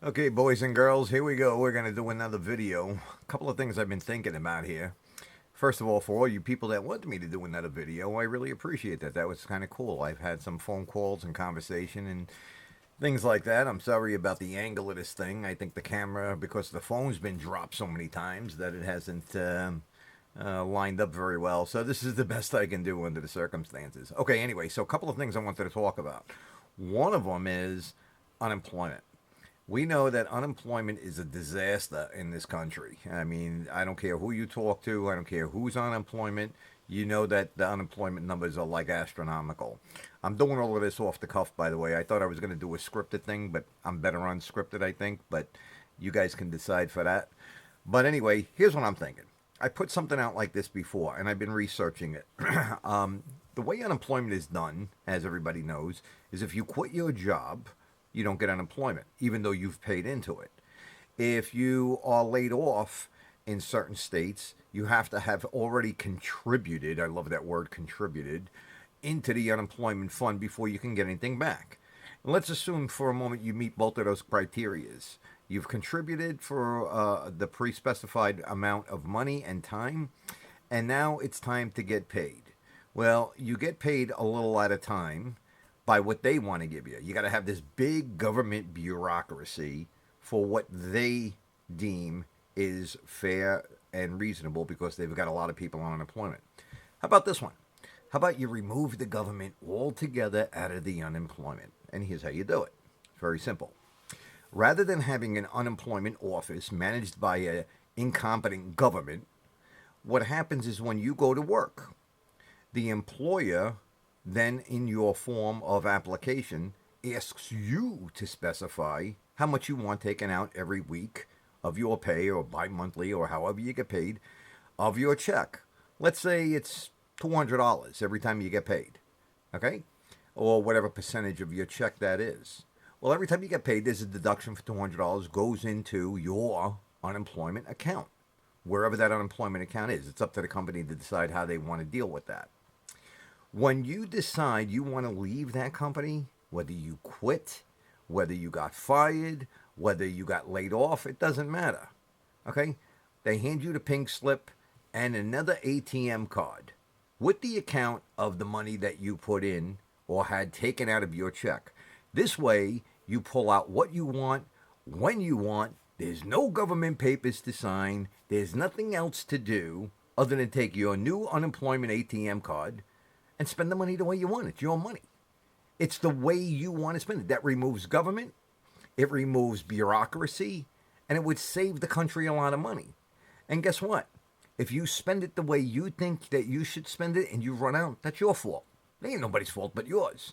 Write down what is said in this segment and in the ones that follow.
Okay, boys and girls, here we go. We're going to do another video. A couple of things I've been thinking about here. First of all, for all you people that wanted me to do another video, I really appreciate that. That was kind of cool. I've had some phone calls and conversation and things like that. I'm sorry about the angle of this thing. I think the camera, because the phone's been dropped so many times, that it hasn't lined up very well. So this is the best I can do under the circumstances. Okay, anyway, so a couple of things I wanted to talk about. One of them is unemployment. We know that unemployment is a disaster in this country. I mean, I don't care who you talk to, I don't care who's on unemployment. You know that the unemployment numbers are like astronomical. I'm doing all of this off the cuff, by the way. I thought I was going to do a scripted thing, but I'm better unscripted, I think. But you guys can decide for that. But anyway, here's what I'm thinking. I put something out like this before, and I've been researching it. The way unemployment is done, as everybody knows, is if you quit your job, you don't get unemployment, even though you've paid into it. If you are laid off in certain states, you have to have already contributed, I love that word, contributed, into the unemployment fund before you can get anything back. And let's assume for a moment you meet both of those criterias. You've contributed for the pre-specified amount of money and time, and now it's time to get paid. Well, you get paid a little at a time by what they want to give you. You got to have this big government bureaucracy for what they deem is fair and reasonable because they've got a lot of people on unemployment. How about this one? How about you remove the government altogether out of the unemployment? And here's how you do it. It's very simple. Rather than having an unemployment office managed by an incompetent government, what happens is when you go to work, the employer then in your form of application asks you to specify how much you want taken out every week of your pay or bi-monthly or however you get paid of your check. Let's say it's $200 every time you get paid, okay? Or whatever percentage of your check that is. Well, every time you get paid, there's a deduction for $200 goes into your unemployment account, wherever that unemployment account is. It's up to the company to decide how they want to deal with that. When you decide you want to leave that company, whether you quit, whether you got fired, whether you got laid off, it doesn't matter. Okay? They hand you the pink slip and another ATM card with the account of the money that you put in or had taken out of your check. This way, you pull out what you want, when you want. There's no government papers to sign. There's nothing else to do other than take your new unemployment ATM card and spend the money the way you want. It's your money. It's the way you want to spend it. That removes government, it removes bureaucracy, and it would save the country a lot of money. And guess what? If you spend it the way you think that you should spend it and you run out, that's your fault. It ain't nobody's fault but yours.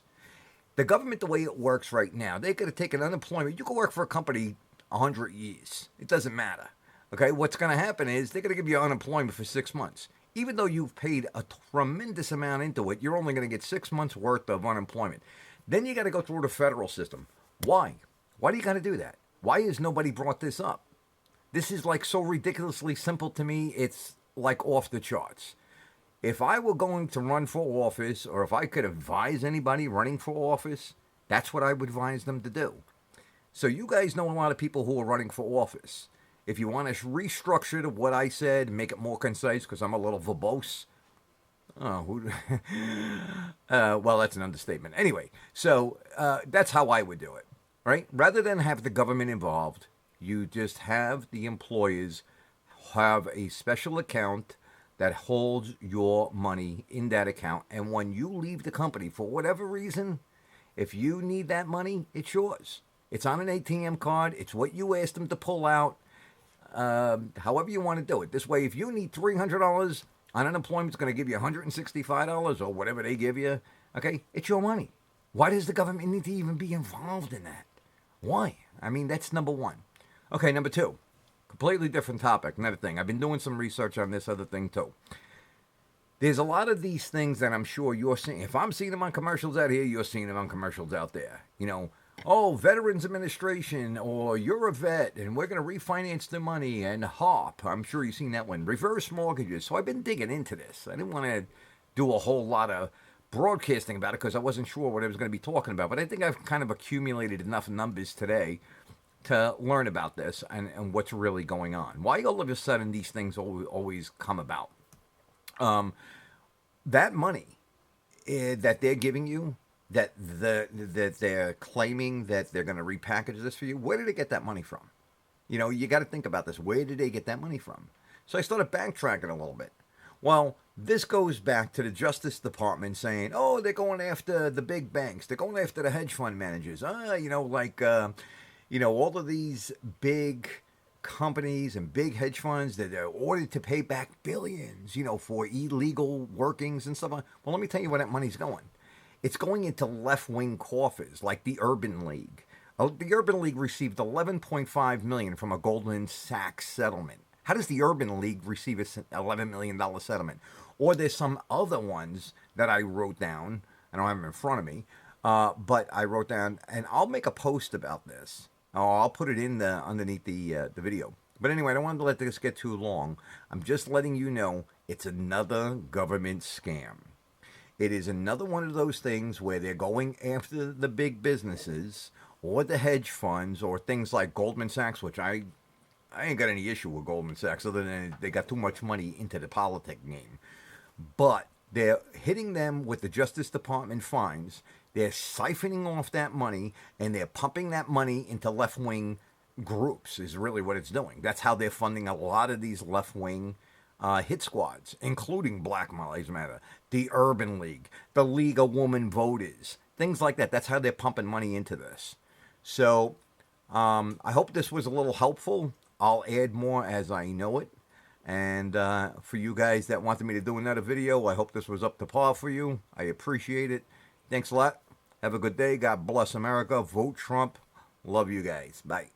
The government, the way it works right now, they could have taken unemployment. You can work for a company 100 years. It doesn't matter. Okay, what's going to happen is they're going to give you unemployment for 6 months. Even though you've paid a tremendous amount into it, you're only going to get 6 months worth of unemployment. Then you got to go through the federal system. Why? Why do you got to do that? Why has nobody brought this up? This is like so ridiculously simple to me, it's like off the charts. If I were going to run for office, or if I could advise anybody running for office, that's what I would advise them to do. So you guys know a lot of people who are running for office. If you want to restructure what I said, make it more concise, because I'm a little verbose. Oh, well, that's an understatement. Anyway, so that's how I would do it, right? Rather than have the government involved, you just have the employers have a special account that holds your money in that account. And when you leave the company, for whatever reason, if you need that money, it's yours. It's on an ATM card. It's what you asked them to pull out. However you want to do it. This way, if you need $300 on unemployment, it's going to give you $165 or whatever they give you. Okay, it's your money. Why does the government need to even be involved in that? Why? I mean, that's number one. Okay, number two, completely different topic, another thing. I've been doing some research on this other thing too. There's a lot of these things that I'm sure you're seeing. If I'm seeing them on commercials out here, you're seeing them on commercials out there. You know, oh, Veterans Administration, or you're a vet, and we're going to refinance the money, and HARP. I'm sure you've seen that one. Reverse mortgages. So I've been digging into this. I didn't want to do a whole lot of broadcasting about it because I wasn't sure what I was going to be talking about. But I think I've kind of accumulated enough numbers today to learn about this and what's really going on. Why all of a sudden these things always come about? That money that they're giving you, that they're claiming that they're going to repackage this for you, where did they get that money from? You know, you got to think about this. Where did they get that money from? So I started backtracking a little bit. Well, this goes back to the Justice Department saying, oh, they're going after the big banks. They're going after the hedge fund managers. All of these big companies and big hedge funds that are ordered to pay back billions, for illegal workings and stuff. Well, let me tell you where that money's going. It's going into left-wing coffers like the Urban League. The Urban League received $11.5 million from a Goldman Sachs settlement. How does the Urban League receive a $11 million settlement? Or there's some other ones that I wrote down. I don't have them in front of me, but I wrote down, and I'll make a post about this. I'll put it in underneath the video. But anyway, I don't want to let this get too long. I'm just letting you know it's another government scam. It is another one of those things where they're going after the big businesses or the hedge funds or things like Goldman Sachs, which I ain't got any issue with Goldman Sachs other than they got too much money into the politic game. But they're hitting them with the Justice Department fines. They're siphoning off that money, and they're pumping that money into left-wing groups is really what it's doing. That's how they're funding a lot of these left-wing hit squads, including Black Lives Matter, the Urban League, the League of Women Voters, things like that. That's how they're pumping money into this. So I hope this was a little helpful. I'll add more as I know it. And for you guys that wanted me to do another video, I hope this was up to par for you. I appreciate it. Thanks a lot. Have a good day. God bless America. Vote Trump. Love you guys. Bye.